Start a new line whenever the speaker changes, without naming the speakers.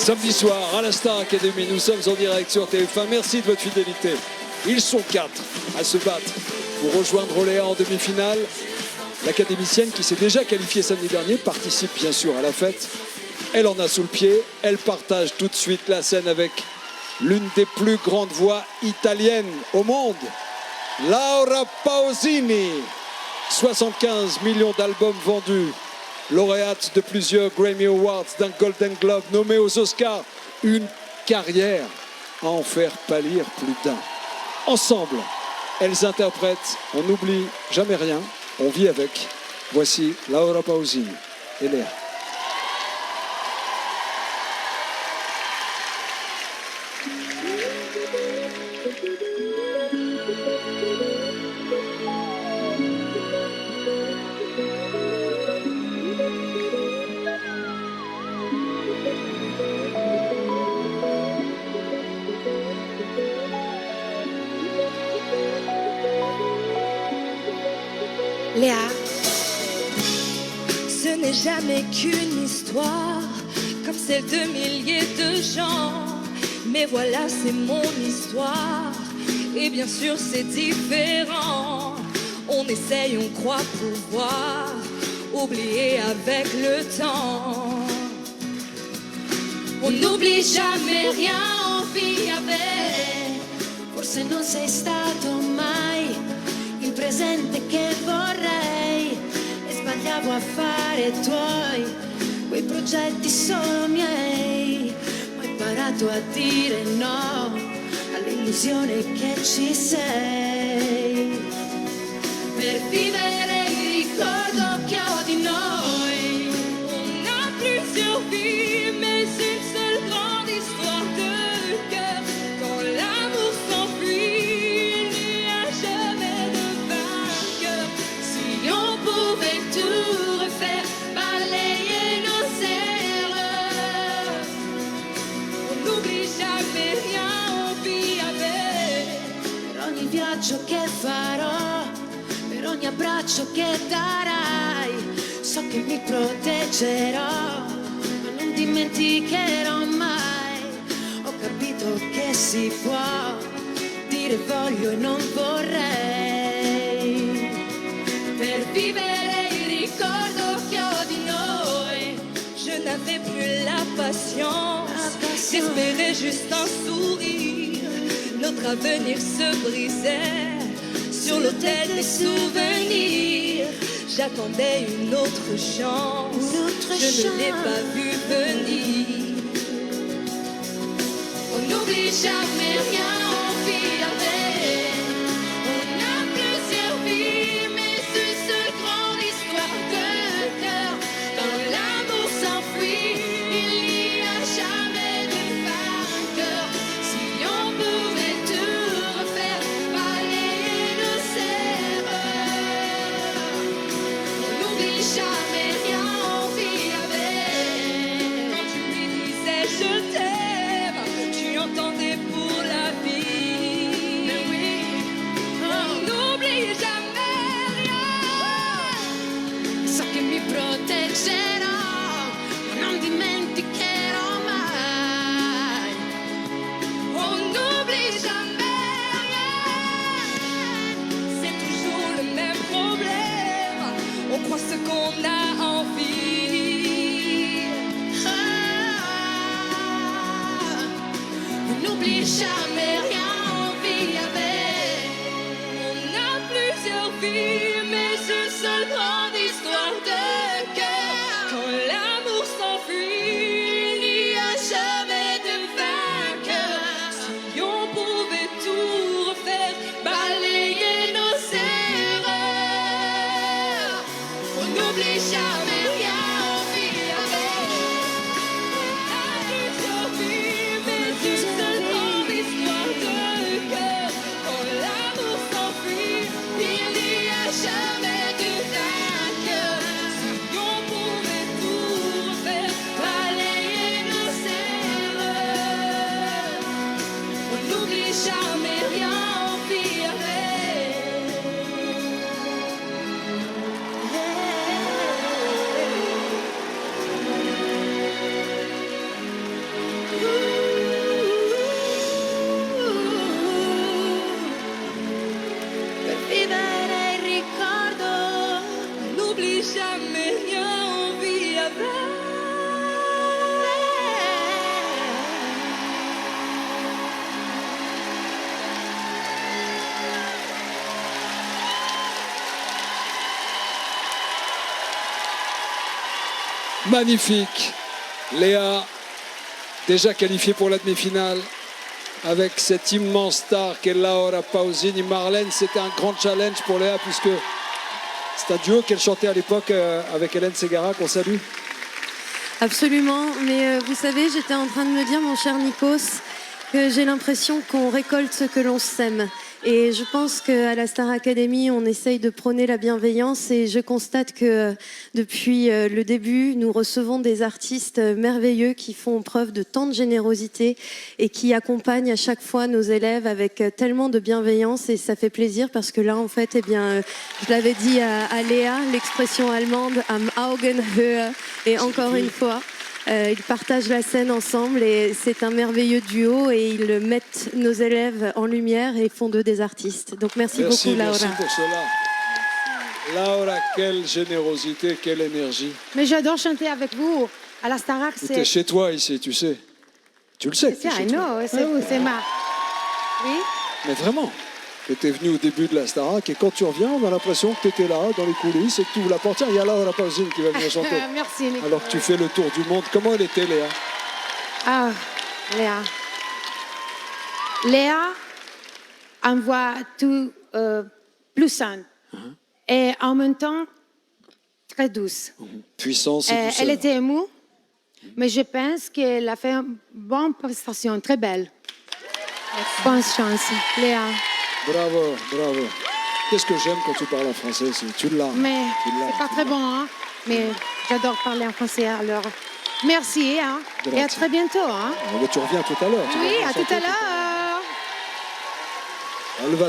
Samedi soir, à la Star Academy, nous sommes en direct sur TF1. Merci de votre fidélité. Ils sont 4 à se battre pour rejoindre Léa en demi-finale. L'académicienne qui s'est déjà qualifiée samedi dernier participe bien sûr à la fête. Elle en a sous le pied. Elle partage tout de suite la scène avec l'une des plus grandes voix italiennes au monde, Laura Pausini. 75 millions d'albums vendus, lauréate de plusieurs Grammy Awards, d'un Golden Globe, nommée aux Oscars, une carrière à en faire pâlir plus d'un. Ensemble, elles interprètent On n'oublie jamais rien, on vit avec. Voici Laura Pausini et Léa.
Léa, ce n'est jamais qu'une histoire comme celle de milliers de gens. Mais voilà, c'est mon histoire. Et bien sûr, c'est différent. On essaye, on croit pouvoir oublier avec le temps. On n'oublie jamais rien, on vit avec.
Forse non sei stato mai il presente che vorrei e sbagliavo a fare tuoi, quei progetti sono miei. Ho imparato a dire no all'illusione che ci sei, per vivere il ricordo che ho di noi.
On a plusieurs vies, mais une seule grande histoire de cœur. Quand l'amour s'enfuit, il n'y a jamais de vainqueur.
Si on pouvait tout refaire, balayer nos erreurs,
On n'oublie jamais rien, on vit avec.
per ogni viaggio che farò, per ogni abbraccio che darai, so che mi proteggerò, ma non dimenticherò mai. Ho capito che si può dire voglio e non vorrei,
Per vivere il ricordo che ho di noi. Je n'avais plus la patience d'espérer juste un sourire. Notre avenir se brisait sur l'autel des souvenirs. J'attendais une autre chance, je ne l'ai pas vu venir.
on n'oublie jamais rien, on vit avec. On a plusieurs vies, mais une seule grande histoire de cœur. Quand l'amour s'enfuit, il n'y a jamais de vainqueur. Si on pouvait tout refaire, balayer nos erreurs, on n'oublie jamais rien, on vit avec.
Quand tu lui disais je t'aime, tu entendais pour la vie.
Mais oui,
On n'oublie jamais rien.
so che mi proteggerò, ma non dimenticherò mai.
On n'oublie jamais rien. C'est toujours le même problème. On croit ce qu'on a envie.
On n'oublie jamais rien, on vit avec.
On a plusieurs vies, mais une seule grande histoire de cœur. Quand l'amour s'enfuit, il n'y a jamais de vainqueur. Si on pouvait tout refaire,
Balayer nos erreurs, on n'oublie jamais rien, on vit avec.
on a plusieurs vies, mais une seule grande histoire de cœur. Quand l'amour s'enfuit, il n'y a jamais de vainqueur. Si on pouvait tout refaire,
Balayer nos erreurs, on n'oublie jamais rien, on vit avec.
jamais rien envie avec.
Magnifique. Léa, déjà qualifiée pour la demi-finale, avec cette immense star qu'est Laura Pausini. Marlène, c'était un grand challenge pour Léa, puisque c'est un duo qu'elle chantait à l'époque avec Hélène Ségara, qu'on salue.
Absolument, mais vous savez, j'étais en train de me dire, mon cher Nikos, que j'ai l'impression qu'on récolte ce que l'on sème. Et je pense qu'à la Star Academy, on essaye de prôner la bienveillance et je constate que depuis le début, nous recevons des artistes merveilleux qui font preuve de tant de générosité et qui accompagnent à chaque fois nos élèves avec tellement de bienveillance et ça fait plaisir parce que là, en fait, eh bien, je l'avais dit à Léa, l'expression allemande « am Augenhöhe » et encore une fois, ils partagent la scène ensemble et c'est un merveilleux duo et ils mettent nos élèves en lumière et font d'eux des artistes. Donc merci beaucoup Laura.
Merci pour cela. Laura, quelle générosité, quelle énergie.
Mais j'adore chanter avec vous à la Starac.
Tu es chez toi ici, tu sais. Tu le sais que tu es chez toi.
C'est où, c'est ma... Oui.
Mais vraiment, que tu es venu au début de la Starac et quand tu reviens, on a l'impression que tu étais là, dans les coulisses, et que tu ouvres la porte. Tiens, il y a Laura Pausini qui va venir chanter.
Merci, Nicolas.
Alors que tu fais le tour du monde. Comment elle était, Léa?
Ah, Léa. Léa envoie tout plus simple et en même temps très douce.
Puissance et douceur.
Elle était émue, mais je pense qu'elle a fait une bonne prestation, très belle. Bonne chance, Léa.
Bravo, bravo. Qu'est-ce que j'aime quand tu parles en français, tu l'as.
Mais c'est pas très bon, hein? Mais j'adore parler en français, alors merci, hein? Et à très bientôt, hein?
Mais tu reviens tout à l'heure.
Oui, à tout à l'heure.
Elle va